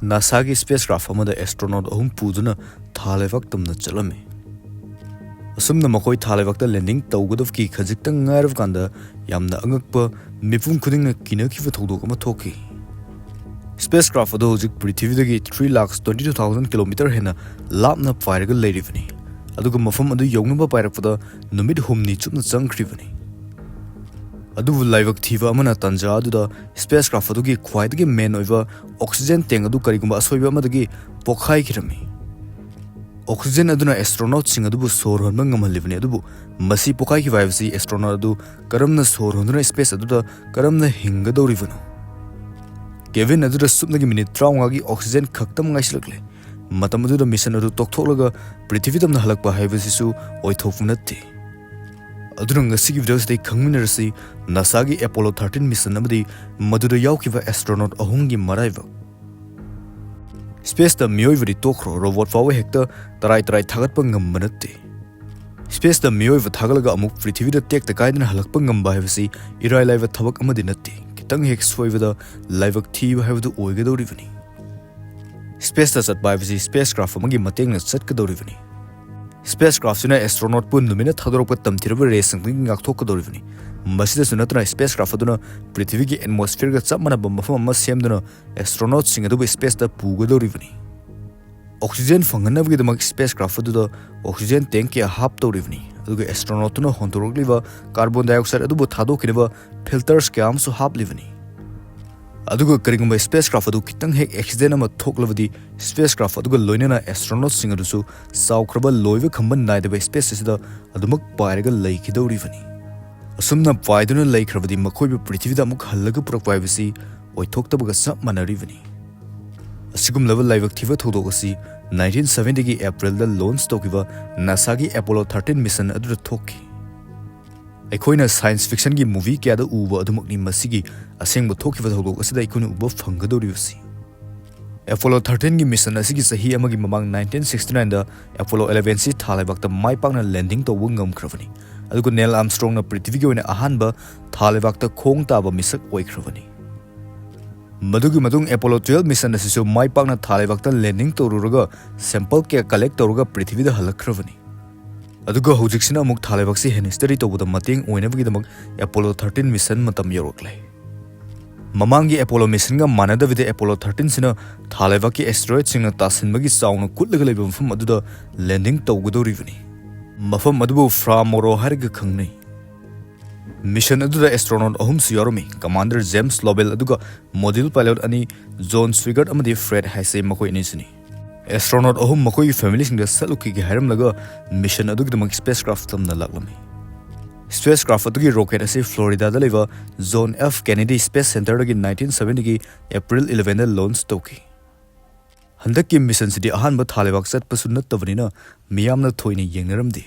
NASA की spacecraft amada astronaut ahum puduna Tha Laibk tamna chalame. Asumna makoi Tha Laibk ta landing tawgadov ki khajiktang ngairav kanda yamna angakpa mipum khudingna kinakiva Thoudok ama thoki. Spacecraft ado hojik prithividagi 3,22,000 km hena lapna pairaga leirivani. Aduga mafam adu yognaba pairakpada numit humni chupna changkrivani. Adubu Laibk thiba amana tanja aduda spacecraft adugi khwaidagi main oiva oxygen tank adu karigumba asoiba amadagi pokhai kirami. Oxygen aduna astronaut sing adubu sor honba ngamhalibani adubu masi pokhai ki vibesi astronaut adu karamna sor honduna space aduda karamna hingadorivano. Kevin aduda supnagi minute 30 gi oxygen khaktam ngaislakle. Matam aduda mission adu toktholaga prithividamna halakpa haibasisu oithofnatti. Adurang ngasigi videos day khangminarasi NASA gi Apollo 13 mission amadi maduda yaukiva astronaut ahungi maraiva. Space da mioivari tokro robot fawe hekta tarai thagatpa ngambanatti. Space da mioiva thagalaga amuk prithivida tek ta kaidana halakpa ngamba haibasi irai laiva thabak amadi natti. Kitang hek soivada Laibk thiba haibadu oigadorivani. Space da chatba haibasi spacecraft amagi matengna chatgadorivani. Spacecraft suna astronaut pun numina Thoudok tamthiraba race sangting ngakthokadorivani. Masida sunatra spacecraft aduna prithvi gi atmosphere ga chapmana mafam ama semduna astronaut sing adu space da pugadorivani. Oxygen fanganabgi damak spacecraft adu oxygen tank ya hap dorivani. Aduga astronaut na hontorokliva carbon dioxide adu thadokinaba filters ka amsu hap livani. Aduga karigumba spacecraft adu kitang hek accident ama thoklavadi spacecraft aduga loinana astronaut sing adusu saukraba loiva khamban naidaba space sida adumak pairaga laikidorivani. Asumna paiduna laikravadi makoiba prithivida amuk hallaga purakpa haibasi oithoktabaga chap manarivani. Asigum level Laibk thiba Thoudok asi 1970 gi April da launch tokiba NASA gi Apollo 13 mission aduda thoki. Aikoina science fiction gi movie kya da uba adumakni masigi asengba thokiba Thoudok asida aikoina uba fangadorivasi. Apollo 13 gi mission asigi sahi amagi mamang 1969 da Apollo 11 si Tha Laibk ta maipakna landing tawba ngamkravani. Adugo Neil Armstrong na prithvi gi oina ahanba Tha Laibk ta khong taba misak oikravani. Madugi madung Apollo 12 mission asisu maipakna Tha Laibk ta landing tawruraga sample kya collect tawruga prithvi da halakravani. Aduga hojiksina amuk Tha Laibk si history tawbada mateng oinabagi Apollo 13 mission matam yorokle. Mamangi Apollo mission ga manada vide Apollo 13 sina Tha Laibk ki asteroid singna tasinbagi sauna kutlaga leiba mafam aduda landing tawgadorivani. Mafam adubu Fra Moro harga khangnai. Mission aduda astronaut ahum siyorami Commander James Lovell aduga module pilot ani John Swigert amadi Fred Haise makoi nisini. Astronaut ahum makoi family sing da saluki gi haram laga mission adugi damak spacecraft tamna laglami. Spacecraft adugi rocket ase Florida da leva John F Kennedy Space Center dagi 1970 gi April 11 da launch toki. Handak ki mission sidi ahanba Tha Laibk chat pasunna tavanina miyamna thoini yengnaramdi.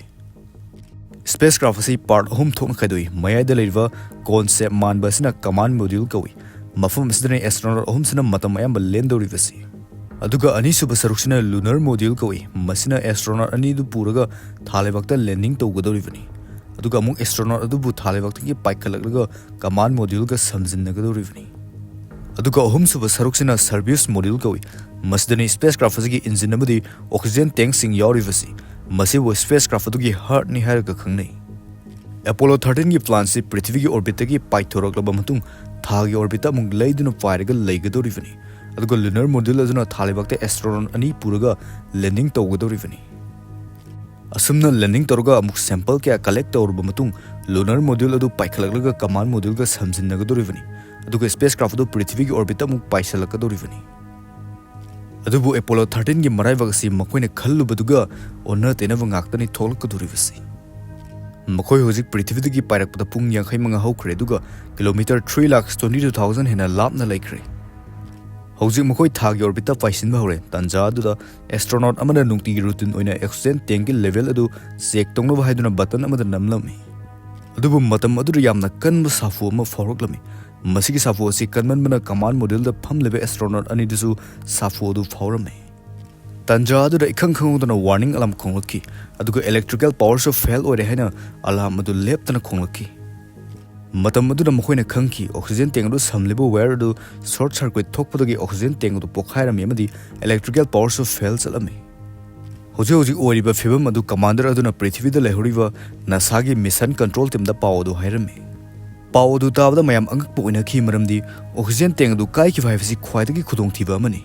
Spacecraft ase part ahum thokna khaidoi mayai da leva concept manba sina command module kawi. Mafam sidane astronaut ahum sina matam ayamba lendorivasi. Aduga ani suba saruksina lunar module kawi masina astronaut ani du puraga Tha Laibk ta landing tawgadorivani. Aduga amuk astronaut adubu Tha Laibk ki paikhalaga command module ga samjinnagadorivani. Aduga ahum suba saruksina service module kawi masdani spacecraft agi engine amadi oxygen tank sing yorivasi. Masibo spacecraft adugi heart ni haraga khangnai. Apollo 13 gi plan si prithvi gi orbit gi paithoroklaba matung Tha gi orbit amuk leiduna pairaga leigadorivani. Aduga lunar module aduna Tha Laibk ta astronaut ani puraga landing tawgadorivani. Asumna landing tawruga amuk sample kya collect tawruba matung lunar module adu paikhalaglaga command module ga samjinnagadorivani. Aduga spacecraft adu prithvi gi orbit amuk paisalakadorivani. Adubu Apollo 13 gi maraiba si makoina khallubaduga onna tenaba ngaktani tholakadorivasi. Makoi hojik prithvi dagi pairakpada pung 59 hokre duga kilometer 3,22,000 hena lapna laikre. Hojik makoi Tha gi orbit ta paisinba hore tanja aduda astronaut amana nungti gi routine oina oxygen tank gi level adu check tongnaba haiduna button amada namlami. Adubu matam adu yamna kanba safu ama foroklami. Masigi safu asi kanman bana command module da phamlebe astronaut ani disu safu adu faurame. Tanja adu ikhang khangudana warning alarm khonglaki. Aduga electrical power so fail ore haina alarm adu leptana khonglaki. matam adu makhoi na khangki oxygen tank adu samlibo wire adu short circuit thokpadagi oxygen tank adu pokhairam yamadi electrical power so fail chalami hoji oriba fibam adu commander aduna prithvi da lehuriwa nasagi mission control team da power adu hairami power adu tabda mayam angak poina khi maramdi oxygen tank adu kai ki vaifsi khwaidagi khudong thiba amani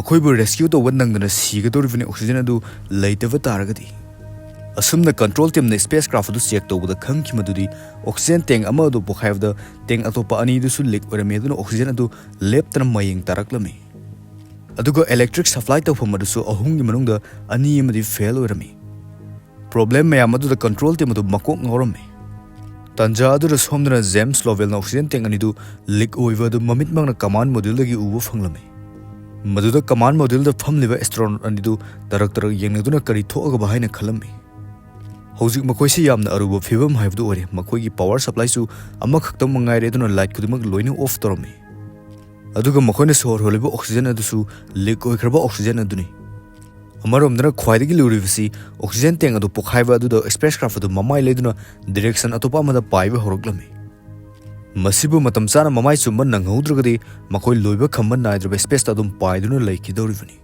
makhoi bu rescue to wandangna siga dorivani oxygen adu leitava taragadi asumna control team na spacecraft adu check tawda khangki madudi oxygen tank ama adu pokhayvda tank atopa ani du su leak orame adu oxygen adu leptana maying taraklami adugo electric supply tawfam adu su ahungi manungda ani amadi fail orame problem mayam adu the control team adu makok ngorame tanja adu somdana James Lovell na oxygen tank ani du leak oiva adu mamit mangna command module lagi ubu fanglame maduda command module da famliba astronaut ani du tarak yengnaduna kari thoaga bahaina khalami hojik makoi se yamna aruba fibam haibdu ore makoi gi power supply su amma khaktam mangai re duna light kudumak loina off torome aduga makoi ne sor holiba oxygen adu su leak oi khraba oxygen aduni amarom dana khwaidagi lurivisi oxygen tank adu pokhaiba adu da spacecraft adu mamai leduna direction atopa amada paiba horoklame masibu matam chana mamai chumba nanghodragadi makoi loiba khamban naidra space ta dum paiduna leiki dorivani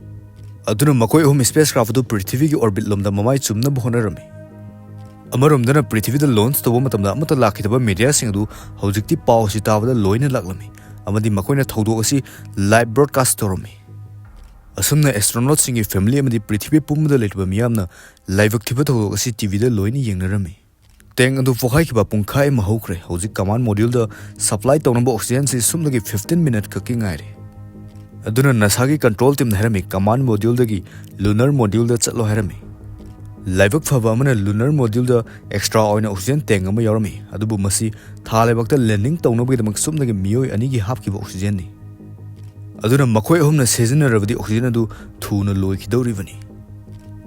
aduna makoi home spacecraft adu prithvi gi orbit lomda mamai chumna bhonarame amarom dana prithvi da launch toba matamda amata lakhitaba media sing adu hojikti paw si tabada loina laklami amadi makoi na Thoudok asi live broadcast torome asumna astronaut sing gi family amadi prithvi pumda letba miyamna live thiba Thoudok asi tv da loina yengnarame teng adu fokhai kiba pungkhai mahokre hojik command module da supply tonamba oxygen si sumlagi 15 minute kaki ngaire aduna NASA gi control team harame command module dagi lunar module da chatlo harame Laibk phaba amana lunar module da extra oina oxygen tank ama yorami adubu masi thalebakta landing tawnabi damak sumnagi miyoi ani gi hapkiba oxygen ni aduna makoi ahumna seasonarabadi oxygen adu thuna loikidorivani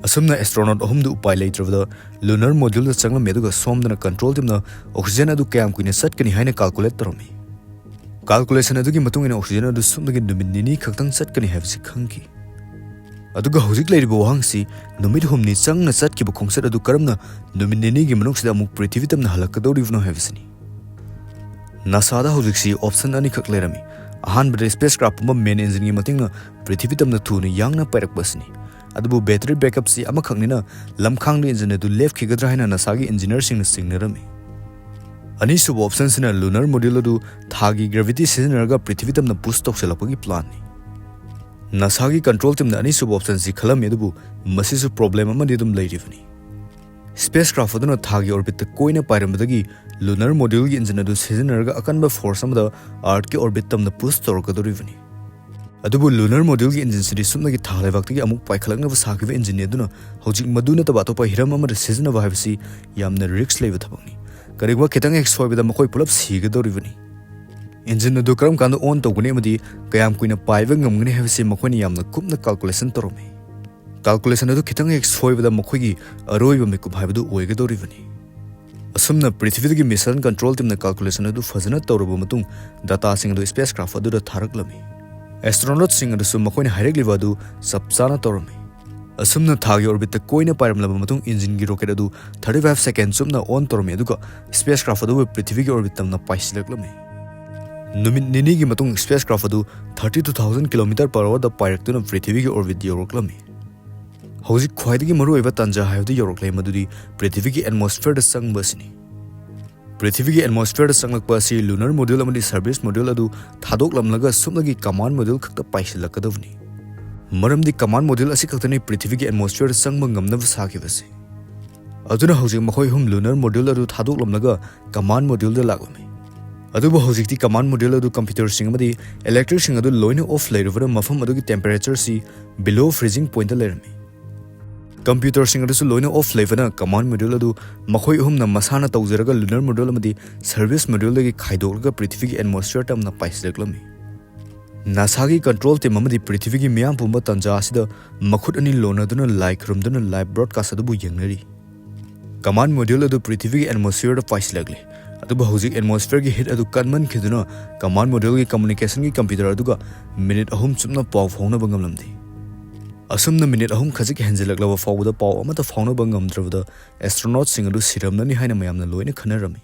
asumna astronaut ahumdu upai leitrabada lunar module da changla meduga somdana control team na oxygen adu kayam kuina satkani haina calculate tarami calculation adu gi matungina oxygen adu sumnagi numinini khaktang satkani habsi khangki aduga hojik leiribo wahangsi numit humni changna chatkiba khongsat adu karamna numinini gi manuksida amuk prithvi tamna halakadorivno habsini NASA da hojiksi option ani khak lerami ahan bade spacecraft ma main engine gi matingna prithvi tamna thuna yangna parakbasni adubu battery backup si ama khangnina lamkhang ni engine adu left khigadra haina NASA gi engineer sing singnarami ani sub option sina lunar module adu thagi gravity sizinarga prithvi tamna push tokselapagi plan ni NASA gi control team na ani sub option si khalam edu masisu problem ama didum leirivani spacecraft aduna thagi orbit koina pairamdagi lunar module gi engine adu sizinarga akanba force amada earth ki orbit tamna push torkadorivani adubu lunar module gi engine sidi sumnagi thalebakti amuk paikhalakna sakiba engine aduna hojik maduna taba topa hiram amada sizina bahibsi yamna risk leba thabangni karigwa khitang ek soibada makoi pulap sigadorivani engine adu karam kanda on toguni amadi kayam kuina paiba ngamgni habsi makoni yamna kupna calculation torome calculation adu khitang ek soibada makoi aroiba mekup haibadu oigadorivani asumna prithvi gi mission control team na calculation adu fazana toroba matung data sing adu spacecraft adu da tharaklami astronaut sing adu sum makoi hairegliba adu sapsana torome asumna thagi orbit koina pairamlaba matung engine gi rocket adu 35 seconds sumna on torome aduga spacecraft adu prithvi gi orbit tamna paislaklami numit nini gi matung spacecraft adu 32,000 km/h da pairakuna prithvi gi orbit yoroklami hojik khwaidagi maru eba tanja hayudi yoroklai madudi prithvi gi atmosphere da sangbasini prithvi gi atmosphere da sanglakpa si lunar module amadi service module adu Thoudok lamlaga sumlagi command module khakta paisilakadavni maramdi command module asi khaktani prithvi gi atmosphere da sangba ngamnaba sakibase aduna hojik makhoi hum lunar module adu Thoudok lamlaga command module da laglami adubu hojikti command module adu computer sing amadi electric sing adu loina off leiruvara mafam adu gi temperature si below freezing point da lerami computer sing adu su loina off leivana command module adu makhoi humna masana tawjaraga lunar module amadi service module gi khaidolga prithvi gi atmosphere tamna paislaklami NASA gi control team amadi prithvi gi miyam pumba tanja asida makhut ani lonaduna like rumduna live broadcast adu yengnari command module adu prithvi gi atmosphere da paislagle aduba hojik atmosphere gi hit adu kanman khiduna command module gi communication gi computer aduga minute ahum chumna paw phone bangamlamdi asumna minute ahum khajik henjelaklaba fawda paw amata phone bangamdravada astronaut sing adu siramnani haina mayamna loina khanarami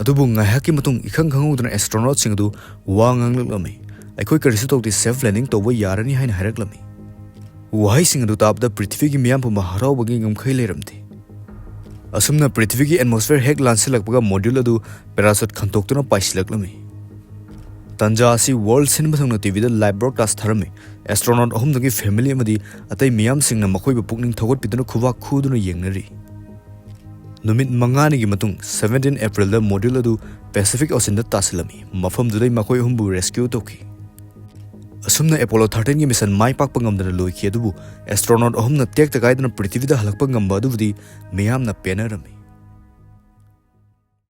ꯑꯗꯨꯕꯨ ꯉꯥꯏꯍꯥꯛꯀꯤ ꯃꯇꯨꯡ ꯏꯈꯪ ꯈꯪꯍꯧꯗꯅ ꯑꯦꯁꯇ꯭ꯔꯣꯅꯣꯠꯁꯤꯡ ꯑꯗꯨ ꯋꯥ ꯉꯥꯡꯂꯛꯂꯝꯃꯤ꯫ ꯑꯩꯈꯣꯏ ꯀꯔꯤꯁꯨ ꯇꯧꯗꯦ, self landing ꯇꯧꯕ ꯌꯥꯔꯅꯤ ꯍꯥꯏꯅ ꯍꯥꯏꯔꯛꯂꯝꯃꯤ꯫ ꯋꯥꯍꯩꯁꯤꯡ ꯑꯗꯨ ꯇꯥꯕꯗ ꯄ꯭ꯔꯤꯊꯤꯕꯤꯒꯤ ꯃꯤꯌꯥꯝ ꯄꯨꯝꯕ ꯍꯔꯥꯎꯕꯒꯤ ꯉꯝꯈꯩ ꯂꯩꯔꯝꯗꯦ꯫ ꯑꯁꯨꯝꯅ ꯄ꯭ꯔꯤꯊꯤꯕꯤꯒꯤ ꯑꯦꯠꯃꯣꯁꯐꯤꯌꯔ ꯍꯦꯛ ꯂꯥꯟꯁꯤꯜꯂꯛꯄꯒ ꯃꯣड्यूल ꯑꯗꯨ ꯄꯦꯔꯥꯁꯨꯠ ꯈꯟꯇꯣꯛꯇꯨꯅ ꯄꯥꯏꯁꯤꯜꯂꯛꯂꯝꯃꯤ꯫ ꯇꯟꯖꯥ ꯑꯁꯤ ꯋꯥꯔꯜꯗ ꯁꯤꯟꯕ ꯊꯨꯡꯅ ꯇꯤꯚꯤꯗ ꯂꯥꯏꯚ ꯕ꯭ꯔꯣꯗꯀꯥꯁꯠ ꯊꯥꯔꯝꯃꯤ꯫ ꯑꯦꯁꯇ꯭ꯔꯣꯅꯣꯠ ꯑꯍꯨꯝꯗꯨꯒꯤ ꯐꯦꯃꯤꯂꯤ ꯑꯃꯗꯤ ꯑꯇꯩ ꯃꯤꯌꯥꯝꯁꯤꯡꯅ ꯃꯈꯣꯏꯕꯨ ꯄꯨꯛꯅꯤꯡ ꯊꯧꯒꯠꯄꯤꯗꯨꯅ ꯈꯨꯕꯥꯛ ꯈꯨꯗꯨꯅ ꯌꯦꯡꯅꯔꯤ꯫ ꯅꯨꯃꯤꯠ 5ꯅꯤꯒꯤ ꯃꯇꯨꯡ 17 ꯑꯦꯄ꯭ꯔꯤꯜꯗ ꯃꯣड्यूल ꯑꯗꯨ ꯄꯦꯁꯤꯐꯤꯛ ꯑꯣꯁꯤꯟꯗ ꯇꯥꯁꯤꯜꯂꯝꯃꯤ꯫ ꯃꯐꯝꯗꯨꯗꯩ ꯃꯈꯣꯏ ꯑꯍꯨꯝꯕꯨ ꯔꯦꯁꯀ꯭ꯌꯨ ꯇꯧꯈꯤ꯫ ꯑꯁꯨꯝꯅ ꯑꯦꯄꯣꯂꯣ 13ꯒꯤ ꯃꯤꯁꯟ ꯃꯥꯏ ꯄꯥꯛꯄ ꯉꯝꯗꯅ ꯂꯣꯏꯈꯤ꯫ ꯑꯗꯨꯕꯨ ꯑꯦꯁꯇ꯭ꯔꯣꯅꯣꯠ ꯑꯍꯨꯝꯅ ꯇꯦꯛꯇ ꯀꯥꯏꯗꯅ ꯄ꯭ꯔꯤꯊꯤꯕꯤꯗ ꯍꯜꯂꯛꯄ ꯉꯝꯕ ꯑꯗꯨꯕꯨꯗꯤ ꯃꯤꯌꯥꯝꯅ ꯄꯦꯟꯅꯔꯝꯃꯤ꯫